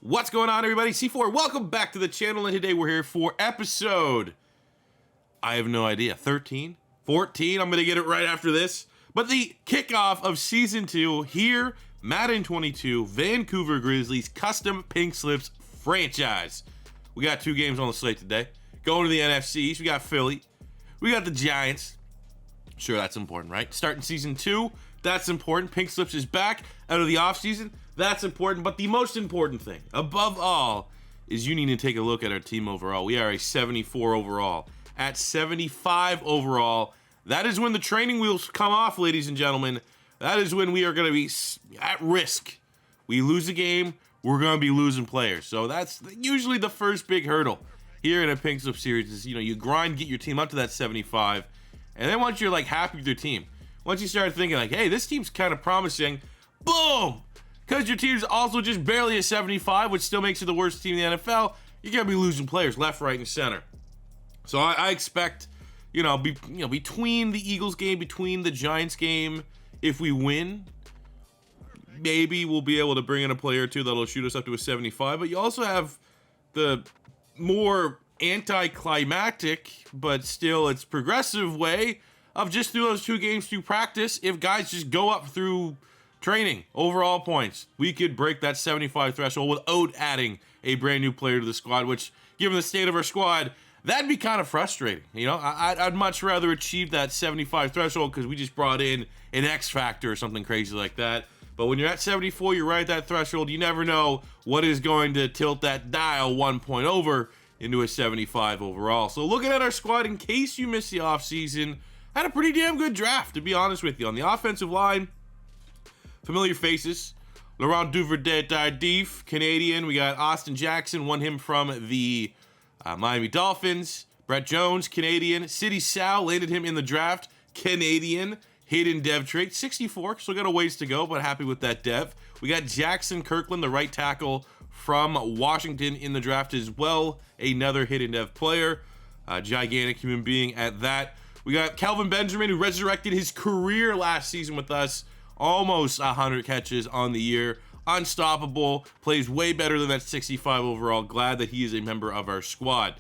What's going on, everybody? C4, welcome back to the channel, and today we're here for episode, I have no idea, 13? 14? I'm going to get it right after this. But the kickoff of Season 2 here, Madden 22, Vancouver Grizzlies, custom pink slips franchise. We got two games on the slate today. Going to the NFCs, we got Philly, we got the Giants. Sure, that's important, right? Starting Season 2, that's important. Pink slips is back out of the offseason. That's important, but the most important thing, above all, is you need to take a look at our team overall. We are a 74 overall. At 75 overall, that is when the training wheels come off, ladies and gentlemen. That is when we are going to be at risk. We lose a game, we're going to be losing players. So that's usually the first big hurdle here in a pink slip series is, you grind, get your team up to that 75, and then once you're like happy with your team, once you start thinking like, hey, this team's kind of promising, boom! Because your team's also just barely a 75, which still makes it the worst team in the NFL, you're going to be losing players left, right, and center. So I expect, between the Eagles game, between the Giants game, if we win, maybe we'll be able to bring in a player or two that'll shoot us up to a 75. But you also have the more anticlimactic, but still it's progressive way of just through those two games through practice. If guys just go up through training, overall points, we could break that 75 threshold without adding a brand new player to the squad, which, given the state of our squad, that'd be kind of frustrating. I'd much rather achieve that 75 threshold because we just brought in an X factor or something crazy like that. But when you're at 74, you're right at that threshold. You never know what is going to tilt that dial 1 point over into a 75 overall. So looking at our squad, in case you missed the offseason, had a pretty damn good draft, to be honest with you. On the offensive line, familiar faces. Laurent Duvernay-Tardif, Canadian. We got Austin Jackson, won him from the Miami Dolphins. Brett Jones, Canadian. City Sal, landed him in the draft, Canadian. Hidden dev trait, 64, still got a ways to go, but happy with that dev. We got Jackson Kirkland, the right tackle from Washington, in the draft as well. Another hidden dev player. Gigantic human being at that. We got Kelvin Benjamin, who resurrected his career last season with us. Almost 100 catches on the year. Unstoppable. Plays way better than that 65 overall. Glad that he is a member of our squad.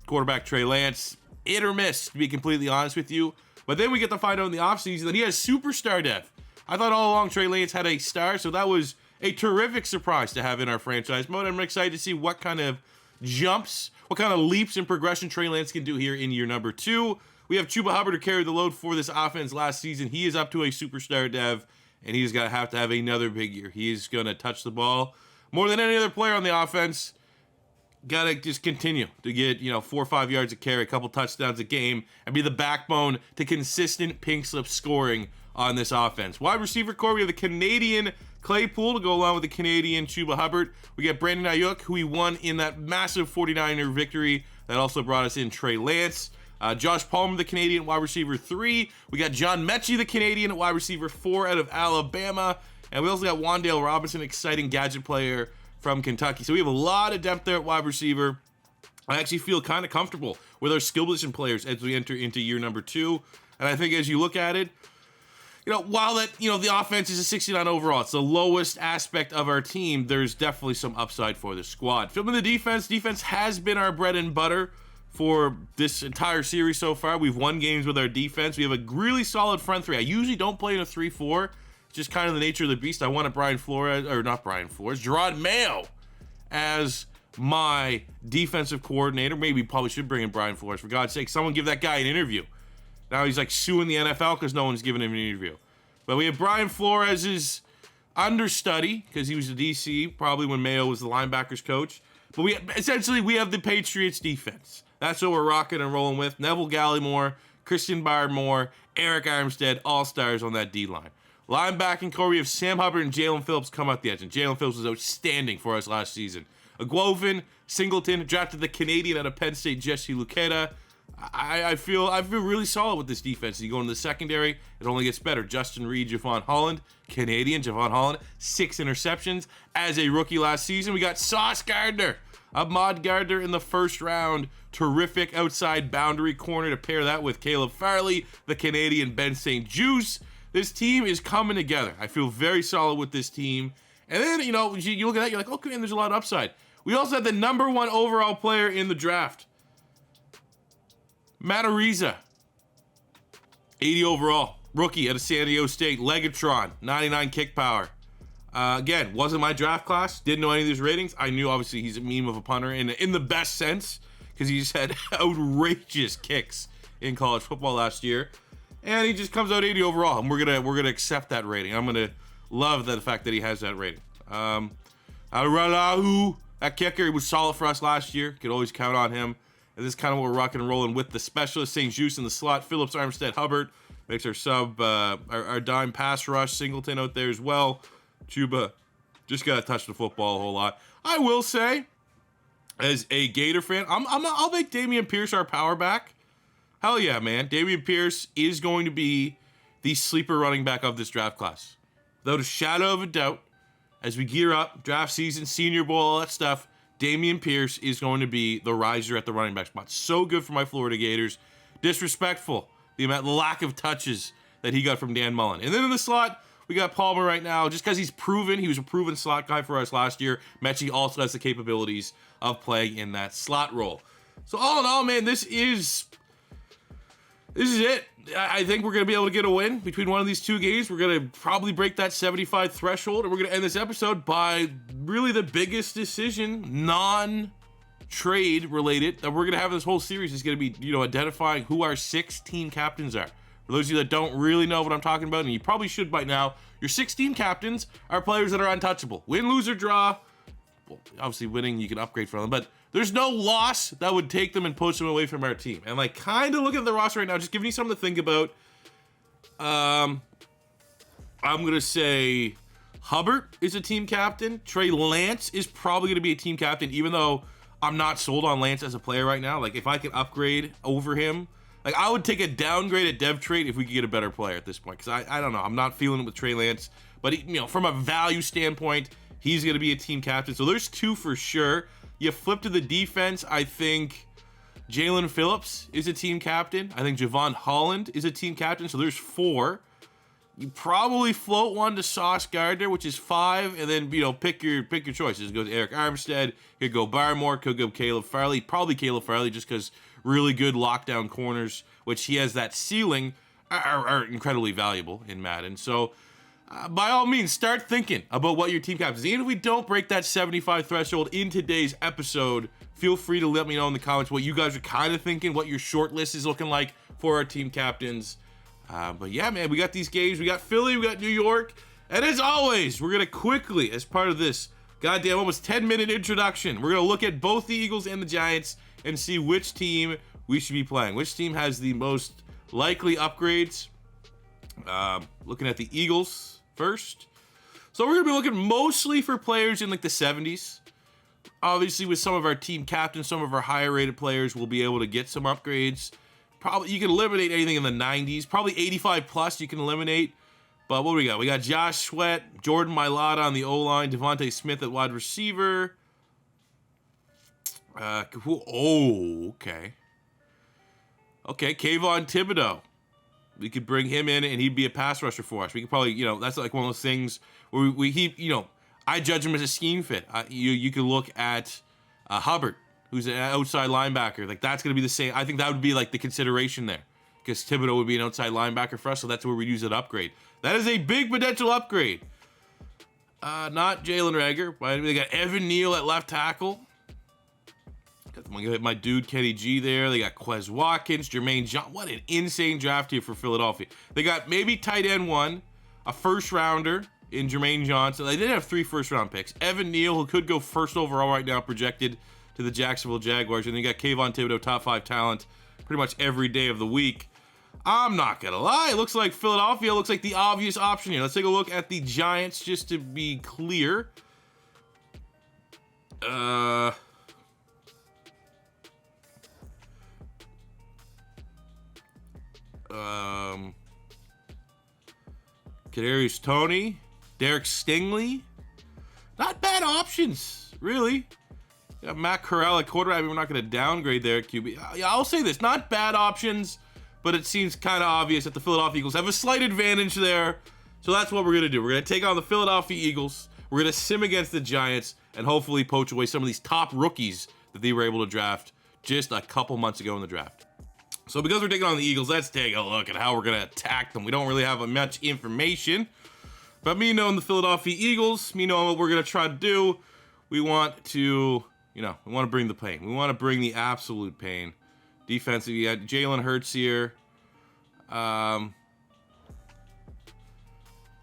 Quarterback Trey Lance, hit or miss, to be completely honest with you. But then we get to find out in the offseason that he has superstar depth. I thought all along Trey Lance had a star, so that was a terrific surprise to have in our franchise mode. I'm excited to see what kind of jumps, what kind of leaps and progression Trey Lance can do here in year number 2. We have Chuba Hubbard, who carried the load for this offense last season. He is up to a superstar dev, and he's going to have another big year. He's going to touch the ball more than any other player on the offense. Got to just continue to get, 4 or 5 yards a carry, a couple touchdowns a game, and be the backbone to consistent pink slip scoring on this offense. Wide receiver core, we have the Canadian Claypool to go along with the Canadian Chuba Hubbard. We got Brandon Ayuk, who we won in that massive 49er victory that also brought us in Trey Lance. Josh Palmer, the Canadian wide receiver 3. We got John Mechie, the Canadian wide receiver 4 out of Alabama. And we also got Wan'Dale Robinson, exciting gadget player from Kentucky. So we have a lot of depth there at wide receiver. I actually feel kind of comfortable with our skill position players as we enter into year number 2. And I think as you look at it, while that, the offense is a 69 overall, it's the lowest aspect of our team, there's definitely some upside for the squad. Filming the defense has been our bread and butter for this entire series so far. We've won games with our defense. We have a really solid front three. I usually don't play in a 3-4. It's just kind of the nature of the beast. I wanted Gerard Mayo as my defensive coordinator. Maybe probably should bring in Brian Flores. For God's sake, someone give that guy an interview. Now he's like suing the NFL because no one's giving him an interview. But we have Brian Flores' understudy, because he was the DC probably when Mayo was the linebackers coach. But we have the Patriots defense. That's what we're rocking and rolling with. Neville Gallimore, Christian Barmore, Eric Armstead, all-stars on that D-line. Linebacking core, we have Sam Hubbard and Jalen Phillips come out the edge. And Jalen Phillips was outstanding for us last season. Aguovin, Singleton, drafted the Canadian out of Penn State, Jesse Luketa. I feel really solid with this defense. You go into the secondary, it only gets better. Justin Reed, Javon Holland, Canadian Javon Holland, 6 interceptions as a rookie last season. We got Sauce Gardner, Ahmad Gardner in the first round. Terrific outside boundary corner to pair that with Caleb Farley, the Canadian Ben St. Juste. This team is coming together. I feel very solid with this team. And then, you know, you look at that, you're like, okay, and there's a lot of upside. We also had the #1 overall player in the draft. Matt Ariza, 80 overall. Rookie out of San Diego State. Legatron, 99 kick power. Again, wasn't my draft class. Didn't know any of these ratings. I knew, obviously, he's a meme of a punter in the best sense, because he just had outrageous kicks in college football last year. And he just comes out 80 overall, and we're gonna accept that rating. I'm gonna love the fact that he has that rating. Auralahu, that kicker, he was solid for us last year. Could always count on him. And this is kind of what we're rocking and rolling with the specialist. St. Juice in the slot. Phillips, Armstead, Hubbard makes our sub, our dime pass rush. Singleton out there as well. Chuba just gotta touch the football a whole lot. I will say, as a Gator fan, I'll make Dameon Pierce our power back. Hell yeah, man. Dameon Pierce is going to be the sleeper running back of this draft class. Without a shadow of a doubt, as we gear up, draft season, Senior Bowl, all that stuff, Dameon Pierce is going to be the riser at the running back spot. So good for my Florida Gators. Disrespectful, the lack of touches that he got from Dan Mullen. And then in the slot, we got Palmer right now, just because he's proven. He was a proven slot guy for us last year. Mechie also has the capabilities of playing in that slot role. So all in all, man, this is it. I think we're going to be able to get a win between one of these two games. We're going to probably break that 75 threshold, and we're going to end this episode by really the biggest decision, non-trade related, that we're going to have in this whole series is going to be, you know, identifying who our 6 team captains are. For those of you that don't really know what I'm talking about, and you probably should by now, your 16 captains are players that are untouchable. Win, lose, or draw. Well, obviously winning, you can upgrade from them, but there's no loss that would take them and push them away from our team. And like, kind of looking at the roster right now, just giving you something to think about. I'm going to say Hubbard is a team captain. Trey Lance is probably going to be a team captain, even though I'm not sold on Lance as a player right now. Like, if I could upgrade over him, like, I would take a downgrade at dev trade if we could get a better player at this point. Because I don't know. I'm not feeling it with Trey Lance. But, he, you know, from a value standpoint, he's going to be a team captain. So there's 2 for sure. You flip to the defense, I think Jalen Phillips is a team captain. I think Javon Holland is a team captain. So there's 4. You probably float one to Sauce Gardner, which is 5. And then, you know, pick your choices. It goes Eric Armstead. Could go Barmore. Could go Caleb Farley. Probably Caleb Farley just because really good lockdown corners, which he has that ceiling, are incredibly valuable in Madden. So, by all means, start thinking about what your team captains. Even if we don't break that 75 threshold in today's episode, feel free to let me know in the comments what you guys are kind of thinking, what your short list is looking like for our team captains. But yeah, man, we got these games. We got Philly, we got New York. And as always, we're going to quickly, as part of this goddamn almost 10-minute introduction, we're going to look at both the Eagles and the Giants and see which team we should be playing. Which team has the most likely upgrades. Looking at the Eagles first. So we're going to be looking mostly for players in like the 70s. Obviously, with some of our team captains, some of our higher rated players will be able to get some upgrades. Probably you can eliminate anything in the 90s. Probably 85 plus you can eliminate. But what do we got? We got Josh Sweat, Jordan Mailata on the O-line, Devontae Smith at wide receiver. Okay. Okay, Kayvon Thibodeau. We could bring him in and he'd be a pass rusher for us. We could probably, you know, that's like one of those things where you know, I judge him as a scheme fit. You could look at Hubbard, who's an outside linebacker. Like, that's going to be the same. I think that would be like the consideration there, because Thibodeau would be an outside linebacker for us, so that's where we use that upgrade. That is a big potential upgrade. Not Jalen Reagor, but they got Evan Neal at left tackle. Got my dude Kenny G there. They got Quez Watkins, Jermaine John. What an insane draft here for Philadelphia. They got maybe tight end 1, a first rounder in Jermaine Johnson. They did have 3 first-round picks. Evan Neal, who could go first overall right now, projected to the Jacksonville Jaguars. And then you got Kayvon Thibodeau, top 5 talent, pretty much every day of the week. I'm not going to lie. It looks like Philadelphia looks like the obvious option here. Let's take a look at the Giants just to be clear. Kadarius Toney, Derek Stingley. Not bad options, really. You got Matt Corral at quarterback. I mean, we're not going to downgrade there at QB. I'll say this, not bad options, but it seems kind of obvious that the Philadelphia Eagles have a slight advantage there. So that's what we're going to do. We're going to take on the Philadelphia Eagles. We're going to sim against the Giants and hopefully poach away some of these top rookies that they were able to draft just a couple months ago in the draft. So because we're taking on the Eagles, let's take a look at how we're going to attack them. We don't really have much information, but me knowing the Philadelphia Eagles, me knowing what we're going to try to do, we want to, we want to bring the pain. We want to bring the absolute pain. Defensive, you got Jalen Hurts here. I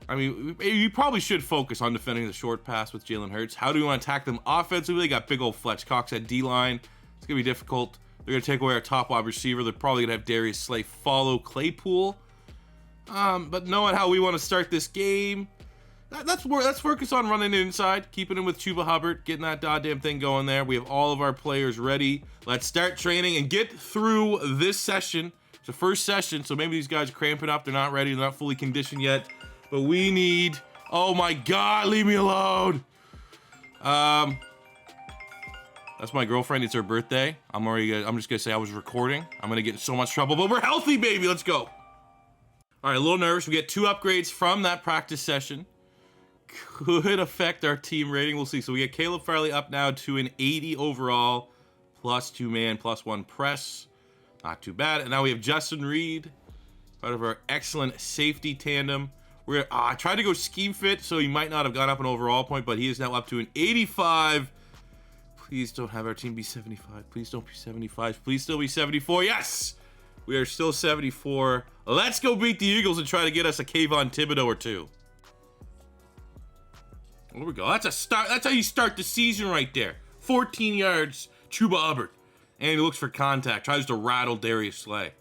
mean, you probably should focus on defending the short pass with Jalen Hurts. How do we want to attack them offensively? They got big old Fletch Cox at D-line. It's going to be difficult. They're going to take away our top wide receiver. They're probably going to have Darius Slay follow Claypool. But knowing how we want to start this game, let's focus on running inside, keeping him with Chuba Hubbard, getting that goddamn thing going there. We have all of our players ready. Let's start training and get through this session. It's the first session, so maybe these guys are cramping up. They're not ready. They're not fully conditioned yet. But we need... Oh my God, leave me alone. That's my girlfriend. It's her birthday. I'm just gonna say I was recording. I'm gonna get in so much trouble, but we're healthy, baby. Let's go. All right, a little nervous. We get 2 upgrades from that practice session. Could affect our team rating. We'll see. So we get Caleb Farley up now to an 80 overall, plus 2-man, plus 1 press. Not too bad. And now we have Justin Reed, part of our excellent safety tandem. I tried to go scheme fit, so he might not have gone up an overall point, but he is now up to an 85. Please don't have our team be 75. Please don't be 75. Please still be 74. Yes! We are still 74. Let's go beat the Eagles and try to get us a Kayvon Thibodeau or 2. There we go. That's a start. That's how you start the season right there. 14 yards, Chuba Hubbard. And he looks for contact. Tries to rattle Darius Slay.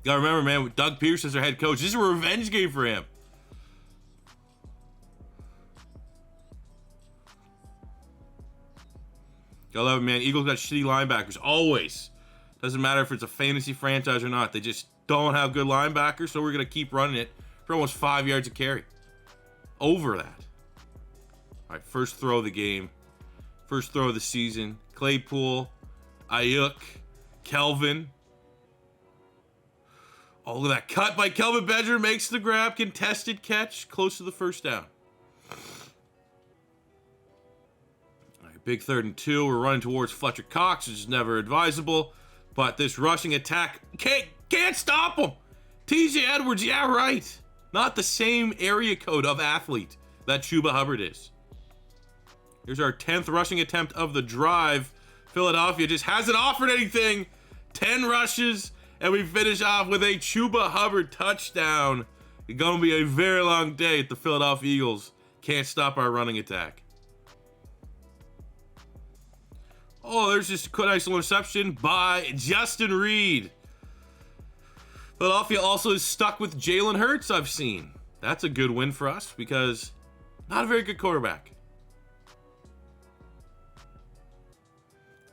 Gotta remember, man, with Doug Pierce as our head coach, this is a revenge game for him. Gotta love it, man. Eagles got shitty linebackers, always. Doesn't matter if it's a fantasy franchise or not. They just don't have good linebackers, so we're gonna keep running it for almost 5 yards a carry. Over that. All right, first throw of the game. First throw of the season. Claypool, Ayuk, Kelvin. Oh, look at that cut by Kelvin Benjamin. Makes the grab. Contested catch. Close to the first down. All right, big 3rd and 2. We're running towards Fletcher Cox, which is never advisable. But this rushing attack can't stop him. TJ Edwards, yeah, right. Not the same area code of athlete that Chuba Hubbard is. Here's our 10th rushing attempt of the drive. Philadelphia just hasn't offered anything. 10 rushes. And we finish off with a Chuba Hubbard touchdown. It's going to be a very long day at the Philadelphia Eagles. Can't stop our running attack. Oh, there's just a nice interception by Justin Reed. Philadelphia also is stuck with Jalen Hurts, I've seen. That's a good win for us because not a very good quarterback.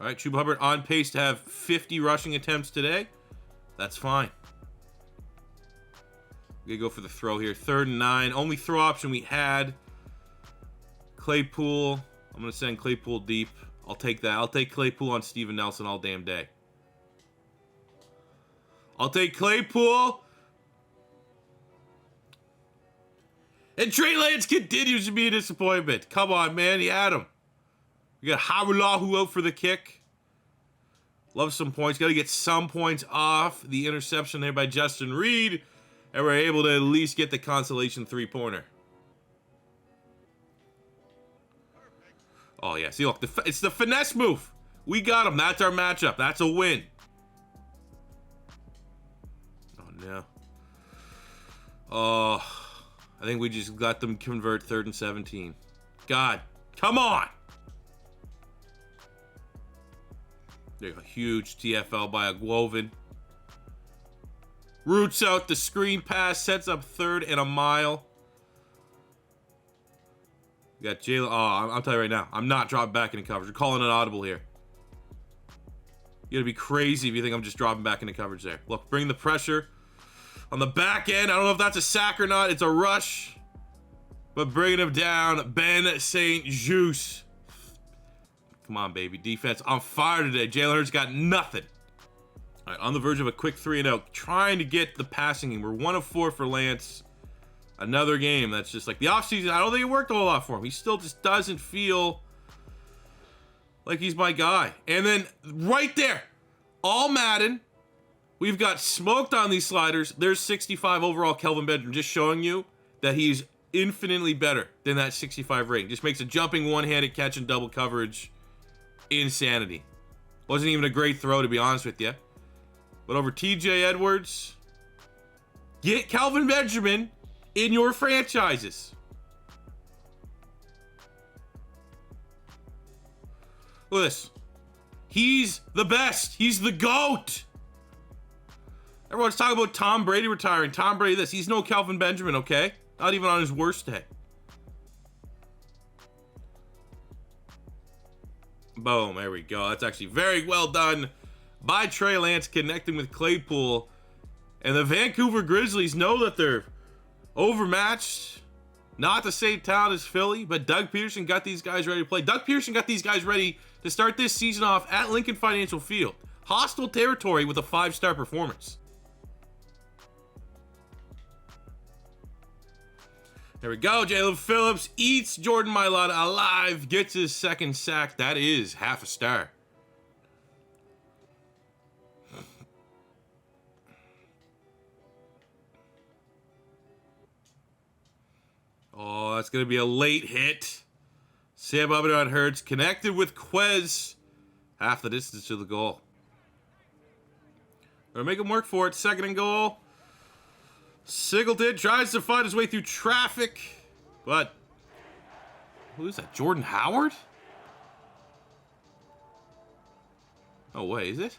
All right, Chuba Hubbard on pace to have 50 rushing attempts today. That's fine. We're going to go for the throw here. 3rd and 9. Only throw option we had. Claypool. I'm going to send Claypool deep. I'll take that. I'll take Claypool on Steven Nelson all damn day. I'll take Claypool. And Trey Lance continues to be a disappointment. Come on, man. He had him. We got Hawulahu out for the kick. Love some points. Got to get some points off the interception there by Justin Reed. And we're able to at least get the consolation 3-pointer. Oh, yeah. See, look. It's the finesse move. We got him. That's our matchup. That's a win. Oh, no. Oh, I think we just got them convert 3rd and 17. God. Come on. There's a huge TFL by Agwoven. Roots out the screen pass, sets up 3rd and a mile. We got Jalen. Oh, I'll tell you right now, I'm not dropping back into coverage. We're calling an audible here. You gotta be crazy if you think I'm just dropping back into coverage there. Look, bring the pressure on the back end. I don't know if that's a sack or not. It's a rush. But bringing him down, Ben St. Juste. Come on, baby. Defense on fire today. Jalen Hurts got nothing. All right, on the verge of a quick 3-0. Trying to get the passing game. We're 1 of 4 for Lance. Another game that's just like the offseason. I don't think it worked a whole lot for him. He still just doesn't feel like he's my guy. And then right there, all Madden, we've got smoked on these sliders. There's 65 overall Kelvin Benjamin, just showing you that he's infinitely better than that 65 rating. Just makes a jumping one-handed catch and double coverage insanity. Wasn't even a great throw, to be honest with you. But over TJ Edwards, get Kelvin Benjamin in your franchises. Look at this. He's the best. He's the GOAT. Everyone's talking about Tom Brady retiring. Tom Brady this. He's no Kelvin Benjamin, okay? Not even on his worst day. Boom. There we go. That's actually very well done by Trey Lance, connecting with Claypool. And the Vancouver Grizzlies know that they're overmatched. Not the same talent as Philly, but Doug Peterson got these guys ready to play. Doug Peterson got these guys ready to start this season off at Lincoln Financial Field. Hostile territory with a 5-star performance. There we go. Jalen Phillips eats Jordan Mailata alive, gets his second sack. That is half a star. Oh, that's going to be a late hit. Sam Hubbard on Hurts, connected with Quez. Half the distance to the goal. Gonna make him work for it. Second and goal. Singleton tries to find his way through traffic, but who is that? Jordan Howard? Oh, wait, is it?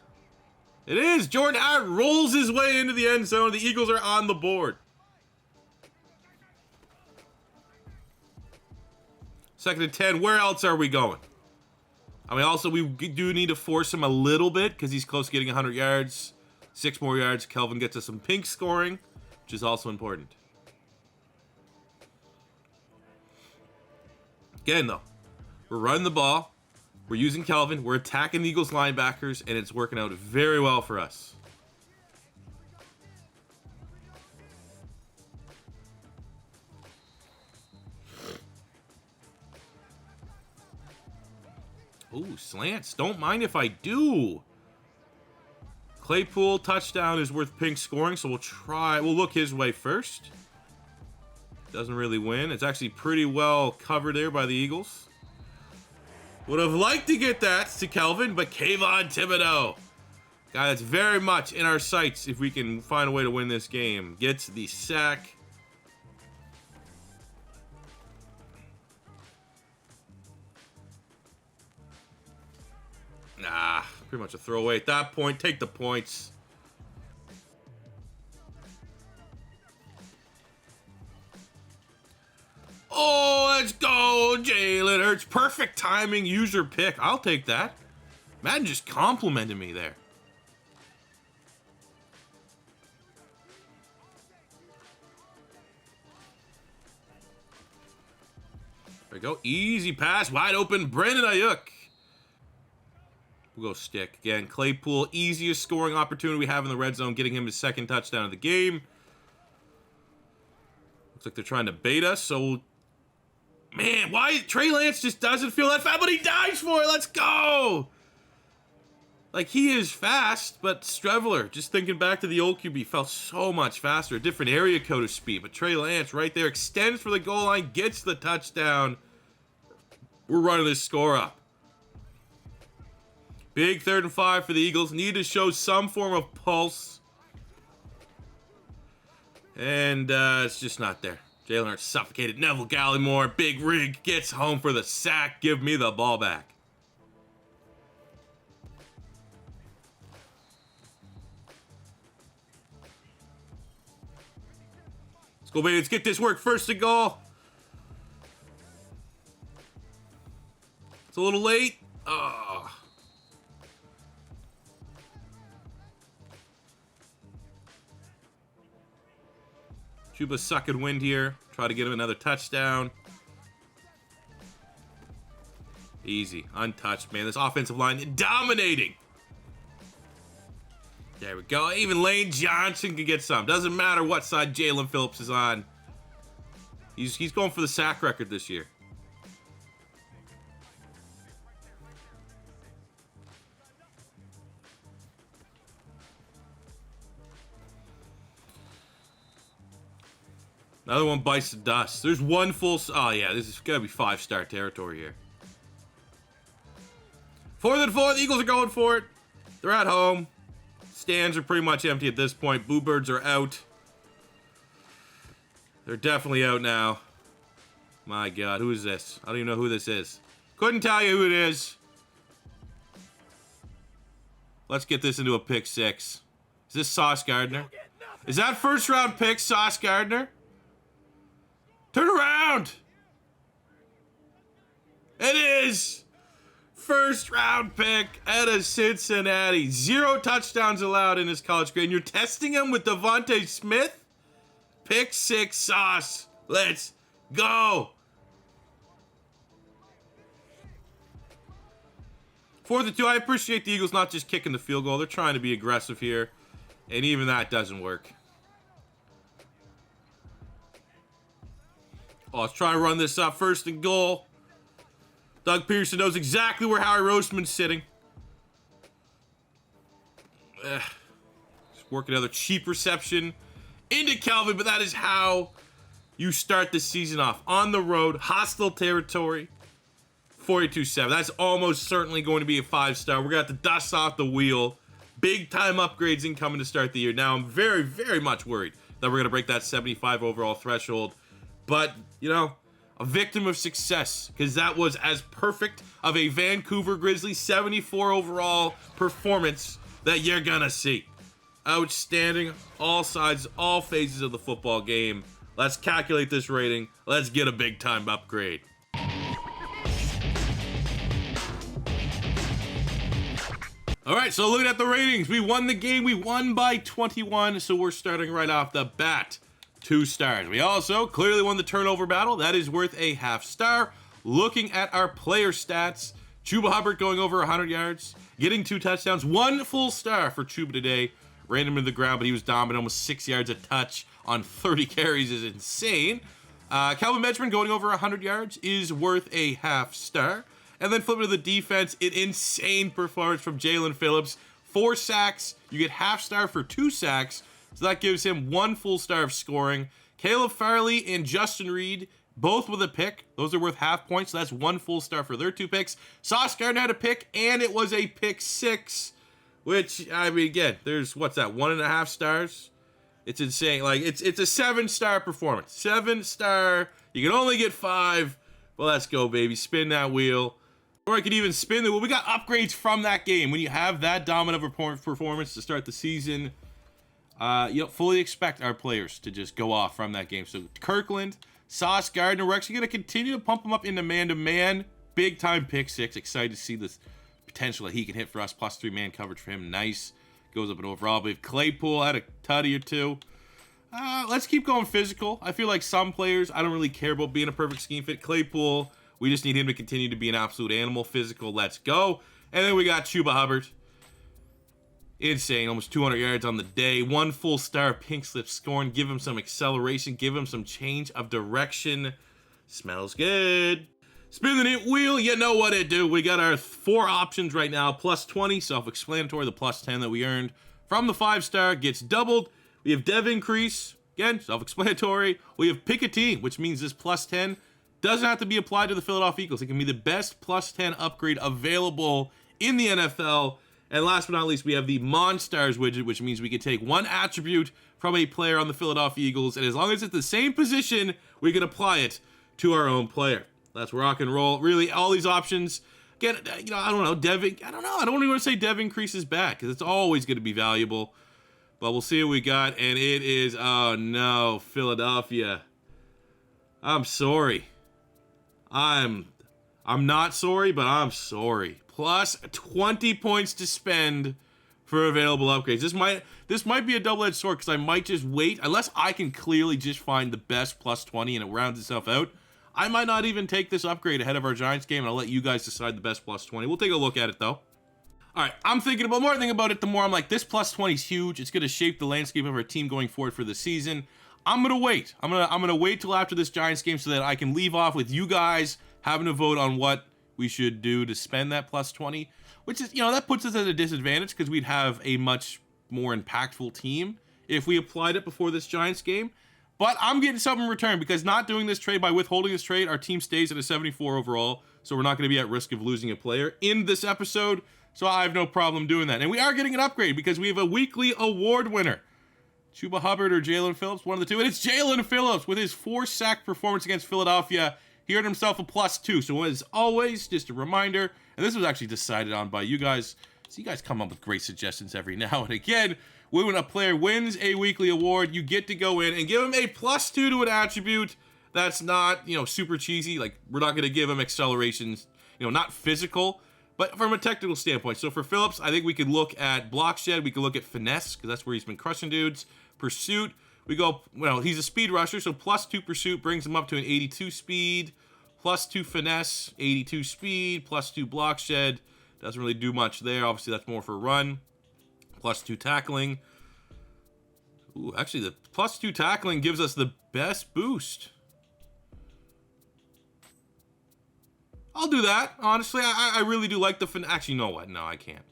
It is! Jordan Howard rolls his way into the end zone. The Eagles are on the board. Second and 10. Where else are we going? I mean, also, we do need to force him a little bit because he's close to getting 100 yards. 6 more yards. Kelvin gets us some pink scoring, which is also important. Again, though, we're running the ball. We're using Kelvin. We're attacking the Eagles linebackers, and it's working out very well for us. Ooh, slants. Don't mind if I do. Claypool touchdown is worth pink scoring, so we'll try. We'll look his way first. Doesn't really win. It's actually pretty well covered there by the Eagles. Would have liked to get that to Kelvin, but Kayvon Thibodeau, guy that's very much in our sights if we can find a way to win this game, gets the sack. Nah, pretty much a throwaway at that point. Take the points. Oh, let's go, Jalen Hurts. Perfect timing, user pick. I'll take that. Madden just complimented me there. There we go. Easy pass. Wide open. Brandon Ayuk. We'll go stick. Again, Claypool, easiest scoring opportunity we have in the red zone, getting him his second touchdown of the game. Looks like they're trying to bait us, so... Man, why? Trey Lance just doesn't feel that fast, but he dives for it. Let's go! Like, he is fast, but Streveler, just thinking back to the old QB, felt so much faster. A different area code of speed, but Trey Lance right there extends for the goal line, gets the touchdown. We're running this score up. Big 3rd and 5 for the Eagles. Need to show some form of pulse. And it's just not there. Jalen Hurts suffocated. Neville Gallimore, big rig, gets home for the sack. Give me the ball back. Let's go, baby. Let's get this work. First and goal. It's a little late. Oh. Chuba sucking wind here. Try to get him another touchdown. Easy. Untouched, man. This offensive line dominating. There we go. Even Lane Johnson can get some. Doesn't matter what side Jalen Phillips is on. He's going for the sack record this year. Another one bites the dust. There's one full... Oh, yeah, this is going to be 5-star territory here. 4th and 4, the Eagles are going for it. They're at home. Stands are pretty much empty at this point. Boo Birds are out. They're definitely out now. My God, who is this? I don't even know who this is. Couldn't tell you who it is. Let's get this into a pick 6. Is this Sauce Gardner? Is that first-round pick Sauce Gardner? Turn around! It is! First round pick out of Cincinnati. 0 touchdowns allowed in his college career. And you're testing him with Devontae Smith? Pick 6 Sauce. Let's go! 4th and 2. I appreciate the Eagles not just kicking the field goal. They're trying to be aggressive here. And even that doesn't work. Oh, let's try and run this up. 1st and goal. Doug Pearson knows exactly where Howie Roseman's sitting. Just work another cheap reception into Calvin, but that is how you start the season off. On the road, hostile territory, 42-7. That's almost certainly going to be a 5-star. We're going to have to dust off the wheel. Big-time upgrades incoming to start the year. Now, I'm very, very much worried that we're going to break that 75 overall threshold. But, you know, a victim of success, because that was as perfect of a Vancouver Grizzlies 74 overall performance that you're gonna see. Outstanding, all sides, all phases of the football game. Let's calculate this rating. Let's get a big time upgrade. All right, so looking at the ratings, we won the game. We won by 21, so we're starting right off the bat. 2 stars. We also clearly won the turnover battle. That is worth a half-star. Looking at our player stats, Chuba Hubbard going over 100 yards, getting 2 touchdowns, 1 full star for Chuba today. Ran him into the ground, but he was dominant, almost 6 yards a touch on 30 carries is insane. Calvin Benjamin going over 100 yards is worth a half-star. And then flipping to the defense, an insane performance from Jalen Phillips. 4 sacks. You get half-star for 2 sacks. So that gives him 1 full star of scoring. Caleb Farley and Justin Reed, both with a pick. Those are worth half points, so that's 1 full star for their 2 picks. Sauce Gardner had a pick, and it was a pick 6, which, I mean, again, there's, what's that, 1.5 stars? It's insane. Like, it's a 7-star performance. 7-star. You can only get 5. Well, let's go, baby. Spin that wheel. Or I could even spin the wheel. We got upgrades from that game. When you have that dominant performance to start the season, you fully expect our players to just go off from that game. So Kirkland, Sauce Gardner, we're actually going to continue to pump him up into man-to-man. Big-time pick 6. Excited to see this potential that he can hit for us. +3 man coverage for him. Nice. Goes up and overall. But Claypool had a tutty or 2. Let's keep going physical. I feel like some players, I don't really care about being a perfect scheme fit. Claypool, we just need him to continue to be an absolute animal. Physical, let's go. And then we got Chuba Hubbard. Insane, almost 200 yards on the day. 1 full star, pink slip scoring. Give him some acceleration. Give him some change of direction. Smells good. Spin the wheel, you know what it do. We got our 4 options right now. +20, self-explanatory. The +10 that we earned from the 5-star gets doubled. We have dev increase. Again, self-explanatory. We have pick a team, which means this +10 doesn't have to be applied to the Philadelphia Eagles. It can be the best +10 upgrade available in the NFL. And last but not least, we have the Monstars widget, which means we can take 1 attribute from a player on the Philadelphia Eagles, and as long as it's the same position, we can apply it to our own player. Let's rock and roll. Really, all these options, again, you know, I don't know, I don't even want to say dev increase is bad, because it's always going to be valuable. But we'll see what we got, and it is, oh no, Philadelphia. I'm sorry. I'm not sorry, but I'm sorry. +20 points to spend for available upgrades. This might be a double-edged sword, because I might just wait. Unless I can clearly just find the best +20 and it rounds itself out, I might not even take this upgrade ahead of our Giants game, and I'll let you guys decide the best +20. We'll take a look at it, though. All right, the more I think about it, the more I'm like, this +20 is huge. It's going to shape the landscape of our team going forward for the season. I'm gonna wait. I'm gonna wait till after this Giants game so that I can leave off with you guys having to vote on what we should do to spend that plus 20, which is, that puts us at a disadvantage because we'd have a much more impactful team if we applied it before this Giants game. But I'm getting something in return because not doing this trade, by withholding this trade, our team stays at a 74 overall, so we're not going to be at risk of losing a player in this episode, so I have no problem doing that. And we are getting an upgrade because we have a weekly award winner. Chuba Hubbard or Jalen Phillips, one of the two. And it's Jalen Phillips with his 4-sack performance against Philadelphia. He earned himself a +2. So as always, just a reminder, and this was actually decided on by you guys, so you guys come up with great suggestions every now and again. When a player wins a weekly award, you get to go in and give him a +2 to an attribute that's not, super cheesy. Like, we're not going to give him accelerations, not physical, but from a technical standpoint. So for Phillips, I think we could look at block shed. We could look at finesse, because that's where he's been crushing dudes. Pursuit, we go, he's a speed rusher, so +2 pursuit brings him up to an 82 speed, +2 finesse, 82 speed, +2 block shed. Doesn't really do much there. Obviously, that's more for run. +2 tackling. Ooh, actually, the +2 tackling gives us the best boost. I'll do that. Honestly, I really do like the fin. Actually, you know what? No, I can't.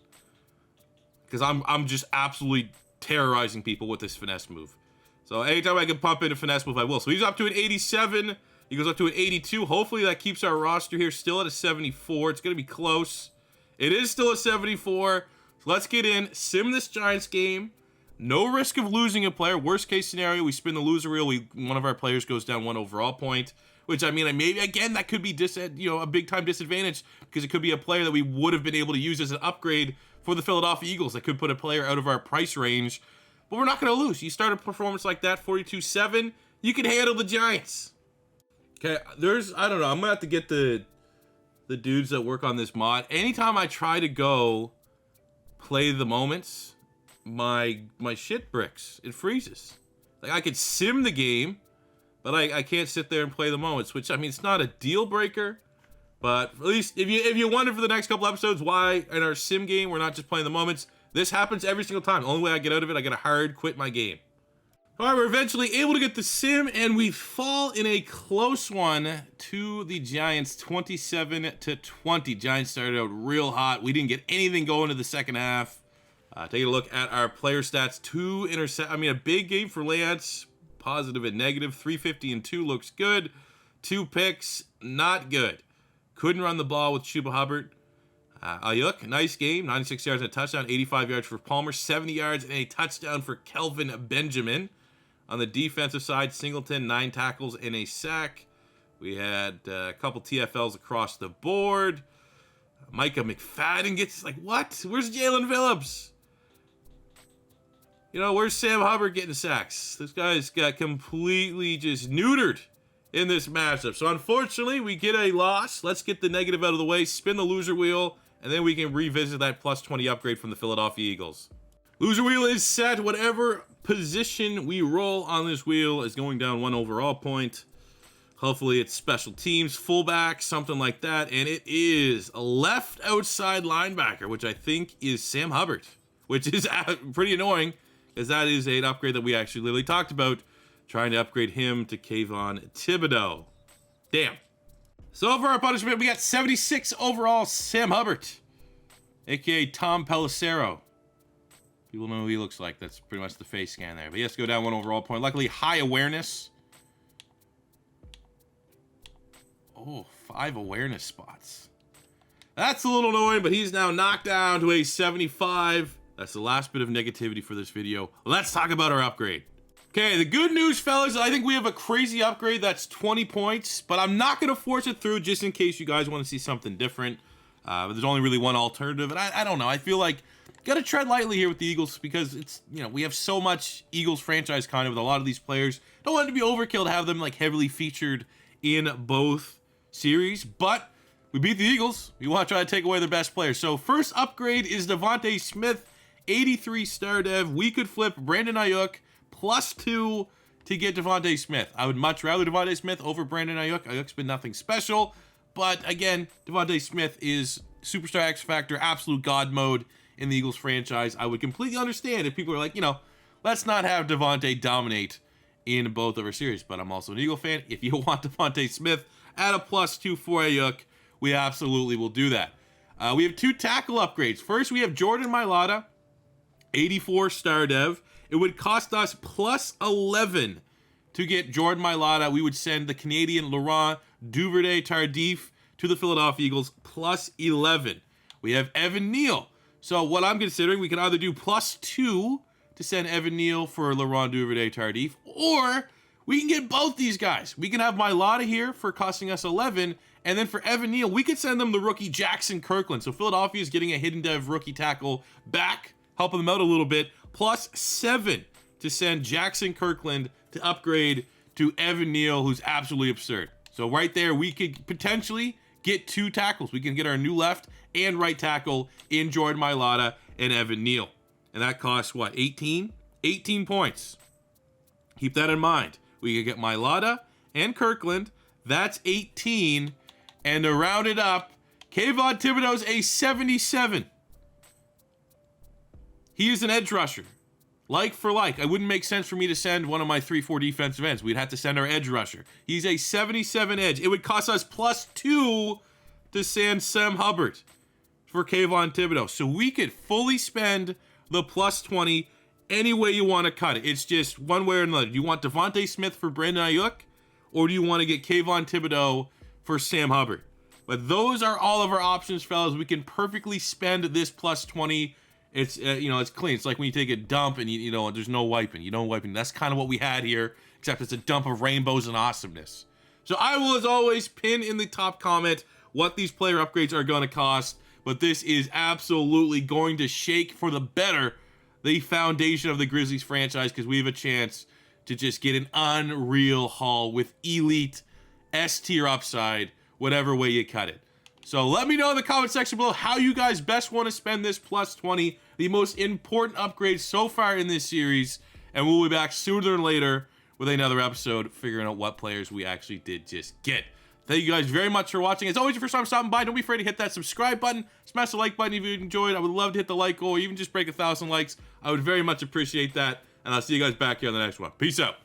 Because I'm just absolutely terrorizing people with this finesse move. So anytime I can pump in a finesse move, I will. So he's up to an 87. He goes up to an 82. Hopefully that keeps our roster here still at a 74. It's going to be close. It is still a 74. So let's get in, sim this Giants game. No risk of losing a player. Worst case scenario, we spin the loser wheel. One of our players goes down 1 overall point. Which, I mean, maybe, again, that could be a big-time disadvantage because it could be a player that we would have been able to use as an upgrade for the Philadelphia Eagles. That could put a player out of our price range. But we're not going to lose. You start a performance like that, 42-7, you can handle the Giants. Okay, I don't know, I'm going to have to get the dudes that work on this mod. Anytime I try to go play the moments, my shit bricks. It freezes. Like, I could sim the game, but I can't sit there and play the moments, which, I mean, it's not a deal breaker, but at least if you wonder for the next couple episodes why in our sim game we're not just playing the moments, this happens every single time. The only way I get out of it, I gotta hard quit my game. However, we're eventually able to get the sim, and we fall in a close one to the Giants, 27-20. Giants started out real hot. We didn't get anything going to the second half. Taking a look at our player stats, a big game for Lance. Positive and negative. 350 and 2 looks good. 2 picks, not good. Couldn't run the ball with Chuba Hubbard. Ayuk, nice game. 96 yards and a touchdown. 85 yards for Palmer. 70 yards and a touchdown for Kelvin Benjamin. On the defensive side, Singleton, 9 tackles and a sack. We had a couple TFLs across the board. Micah McFadden gets, what? Where's Jalen Phillips? Where's Sam Hubbard getting sacks? This guy's got completely just neutered in this matchup. So unfortunately, we get a loss. Let's get the negative out of the way, spin the loser wheel, and then we can revisit that +20 upgrade from the Philadelphia Eagles. Loser wheel is set. Whatever position we roll on this wheel is going down 1 overall point. Hopefully it's special teams, fullback, something like that. And it is a left outside linebacker, which I think is Sam Hubbard, which is pretty annoying. Because that is an upgrade that we actually literally talked about, trying to upgrade him to Kayvon Thibodeau. Damn. So for our punishment, we got 76 overall Sam Hubbard, a.k.a. Tom Pelissero. People know who he looks like. That's pretty much the face scan there. But he has to go down 1 overall point. Luckily, high awareness. Oh, 5 awareness spots. That's a little annoying, but he's now knocked down to a 75. That's the last bit of negativity for this video. Let's talk about our upgrade. Okay, the good news, fellas, I think we have a crazy upgrade that's 20 points, but I'm not going to force it through just in case you guys want to see something different. But there's only really one alternative, and I don't know. I feel like got to tread lightly here with the Eagles because it's, we have so much Eagles franchise kind of with a lot of these players. Don't want it to be overkill to have them heavily featured in both series, but we beat the Eagles. We want to try to take away their best players. So first upgrade is Devontae Smith. 83 star dev. We could flip Brandon Ayuk +2 to get Devontae Smith. I would much rather Devontae Smith over Brandon Ayuk. Ayuk's been nothing special, but again, Devontae Smith is superstar X Factor, absolute god mode in the Eagles franchise. I would completely understand if people are like, let's not have Devontae dominate in both of our series. But I'm also an Eagle fan. If you want Devontae Smith at a +2 for Ayuk, we absolutely will do that. We have 2 tackle upgrades. First, we have Jordan Mailata, 84 star dev. It would cost us +11 to get Jordan Mailata. We would send the Canadian Laurent Duvernay-Tardif to the Philadelphia Eagles, +11. We have Evan Neal. So what I'm considering, we can either do +2 to send Evan Neal for Laurent Duvernay-Tardif, or we can get both these guys. We can have Mailata here for costing us 11, and then for Evan Neal, we could send them the rookie Jackson Kirkland. So Philadelphia is getting a hidden dev rookie tackle back, helping them out a little bit, +7 to send Jackson Kirkland to upgrade to Evan Neal, who's absolutely absurd. So right there, we could potentially get 2 tackles. We can get our new left and right tackle in Jordan Mailata and Evan Neal. And that costs, what, 18? 18 points. Keep that in mind. We could get Mailata and Kirkland. That's 18. And to round it up, Kayvon Thibodeau's a 77. He is an edge rusher. Like for like. It wouldn't make sense for me to send one of my 3-4 defensive ends. We'd have to send our edge rusher. He's a 77 edge. It would cost us +2 to send Sam Hubbard for Kayvon Thibodeau. So we could fully spend the +20 any way you want to cut it. It's just one way or another. Do you want Devontae Smith for Brandon Ayuk, or do you want to get Kayvon Thibodeau for Sam Hubbard? But those are all of our options, fellas. We can perfectly spend this +20. It's it's clean. It's like when you take a dump and you know there's no wiping. You don't wiping. That's kind of what we had here, except it's a dump of rainbows and awesomeness. So I will, as always, pin in the top comment what these player upgrades are going to cost. But this is absolutely going to shake for the better the foundation of the Grizzlies franchise, because we have a chance to just get an unreal haul with elite S-tier upside, whatever way you cut it. So let me know in the comment section below how you guys best want to spend this +20, the most important upgrade so far in this series, and we'll be back sooner than later with another episode figuring out what players we actually did just get. Thank you guys very much for watching. As always, your first time stopping by, don't be afraid to hit that subscribe button. Smash the like button if you enjoyed. I would love to hit the like goal, or even just break 1,000 likes. I would very much appreciate that. And I'll see you guys back here on the next one. Peace out.